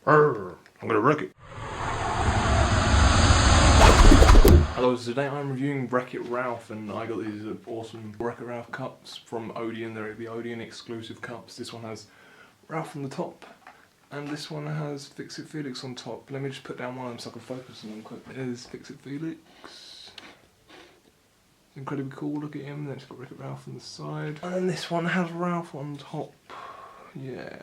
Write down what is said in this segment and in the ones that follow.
Arr, I'm gonna wreck it. Hello, so today I'm reviewing Wreck-It Ralph, and I got these awesome Wreck-It Ralph cups from Odeon. They're the Odeon exclusive cups. This one has Ralph on the top, and this one has Fix It Felix on top. Let me just put down one of them so I can focus on them quick. There's Fix It Felix. Incredibly cool, look at him. Then it's got Wreck-It Ralph on the side. And then this one has Ralph on top. Yeah.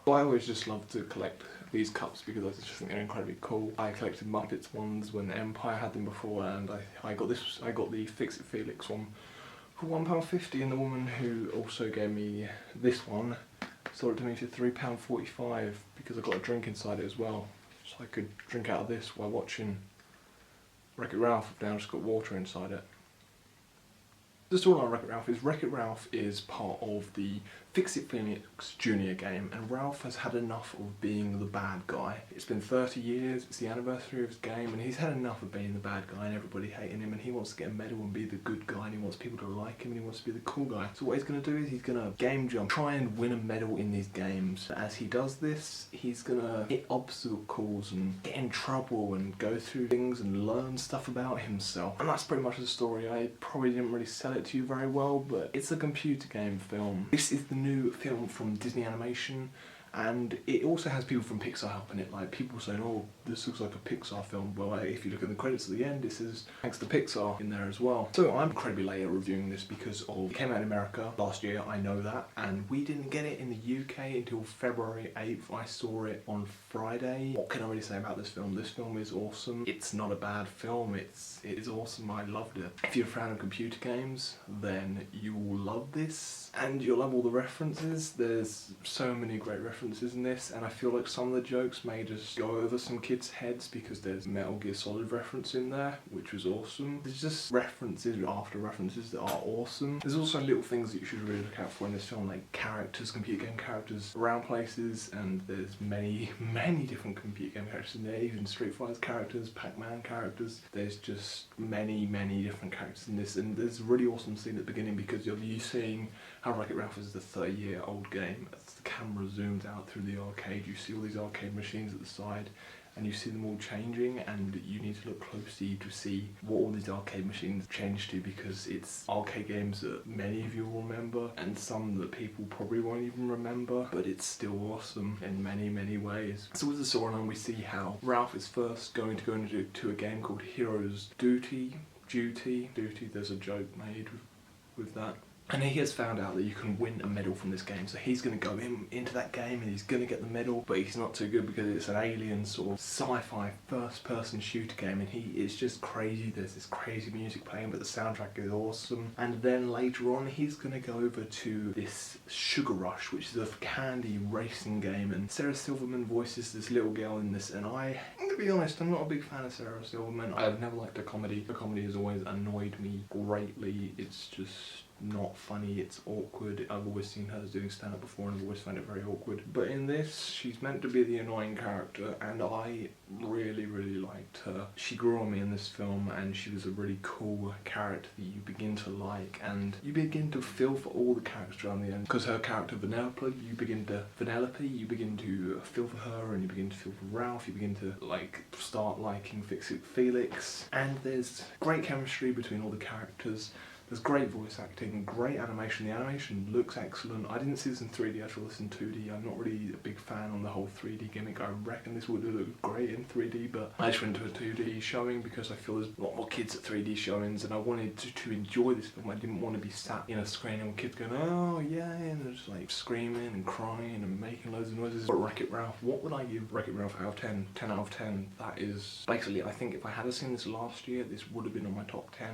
I always just love to collect these cups because I just think they're incredibly cool. I collected Muppets ones when Empire had them before, and I got the Fix It Felix one for £1.50, and the woman who also gave me this one sold it to me for £3.45 because I got a drink inside it as well, so I could drink out of this while watching Wreck-It Ralph. I've now just got water inside it. The story on Wreck-It Ralph is part of the Fix It Felix Jr. game, and Ralph has had enough of being the bad guy. It's been 30 years, it's the anniversary of his game, and he's had enough of being the bad guy and everybody hating him, and he wants to get a medal and be the good guy, and he wants people to like him, and he wants to be the cool guy. So what he's going to do is he's going to game jump, try and win a medal in these games. As he does this, he's going to hit obstacles and get in trouble and go through things and learn stuff about himself. And that's pretty much the story. I probably didn't really sell it to you very well, but it's a computer game film. This is the new film from Disney Animation, and it also has people from Pixar helping it, like people saying, oh, this looks like a Pixar film. Well, if you look at the credits at the end, it says thanks to Pixar in there as well. So I'm incredibly late at reviewing this because it came out in America last year, I know that, and we didn't get it in the UK until February 8th. I saw it on Friday. What can I really say about this film? This film is awesome. It's not a bad film, it is awesome. I loved it. If you're a fan of computer games, then you will love this, and you'll love all the references. There's so many great references in this, and I feel like some of the jokes may just go over some kids' heads because there's Metal Gear Solid reference in there, which was awesome. There's just references after references that are awesome. There's also little things that you should really look out for in this film, like characters, computer game characters around places, and there's many different computer game characters in there, even Street Fighter characters, Pac-Man characters. There's just many different characters in this, and there's a really awesome scene at the beginning because you're seeing how Wreck-It Ralph is the 30-year-old game. As the camera zooms out through the arcade, you see all these arcade machines at the side, and you see them all changing, and you need to look closely to see what all these arcade machines change to, because it's arcade games that many of you will remember and some that people probably won't even remember, but it's still awesome in many ways. So with the storyline, we see how Ralph is first going to go into a game called Hero's Duty. There's a joke made with that. And he has found out that you can win a medal from this game, so he's going to go into that game and he's going to get the medal, but he's not too good because it's an alien sort of sci-fi first-person shooter game, and it's just crazy. There's this crazy music playing, but the soundtrack is awesome. And then later on, he's going to go over to this Sugar Rush, which is a candy racing game, and Sarah Silverman voices this little girl in this, and I'm going to be honest, I'm not a big fan of Sarah Silverman. I've never liked her comedy. Her comedy has always annoyed me greatly. It's just not funny, it's awkward. I've always seen her doing stand-up before and I've always found it very awkward. But in this, she's meant to be the annoying character, and I really liked her. She grew on me in this film, and she was a really cool character that you begin to like, and you begin to feel for all the characters around the end. Because her character Vanellope, you begin to feel for her, and you begin to feel for Ralph, you begin to start liking Fix It Felix, and there's great chemistry between all the characters. There's great voice acting, great animation. The animation looks excellent. I didn't see this in 3D, I saw this in 2D. I'm not really a big fan on the whole 3D gimmick. I reckon this would have looked great in 3D, but I just went to a 2D showing because I feel there's a lot more kids at 3D showings, and I wanted to enjoy this film. I didn't want to be sat in a screen and kids going, oh yeah, and they're just like screaming and crying and making loads of noises. But Wreck-It Ralph, what would I give Wreck-It Ralph out of 10? 10 out of 10. That is basically, I think if I had seen this last year, this would have been on my top 10.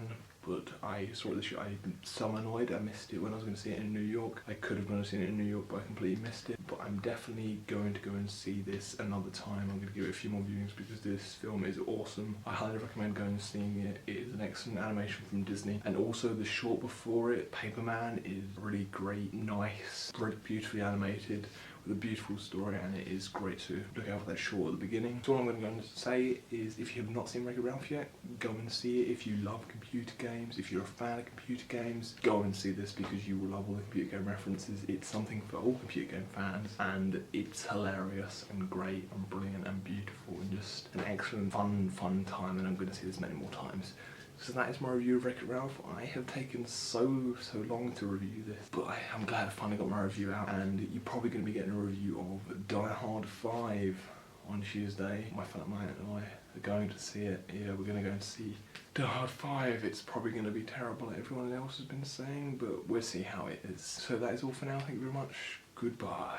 But I saw it this year. I'm so annoyed I missed it when I was going to see it in New York. I could have gone and seen it in New York, but I completely missed it. But I'm definitely going to go and see this another time. I'm going to give it a few more viewings because this film is awesome. I highly recommend going and seeing it. It is an excellent animation from Disney. And also the short before it, Paperman, is really great, nice, really beautifully animated, with a beautiful story, and it is great to look out for that short at the beginning. So all I'm going to say is, if you have not seen Wreck-It Ralph yet, go and see it. If you love computer games, if you're a fan of computer games, go and see this because you will love all the computer game references. It's something for all computer game fans, and it's hilarious and great and brilliant and beautiful and just an excellent fun time, and I'm going to see this many more times. So that is my review of Wreck-It Ralph. I have taken so long to review this, but I'm glad I finally got my review out, and you're probably going to be getting a review of Die Hard 5 on Tuesday. My flatmate and I are going to see it. Yeah, we're going to go and see Die Hard 5. It's probably going to be terrible, like everyone else has been saying, but we'll see how it is. So that is all for now. Thank you very much. Goodbye.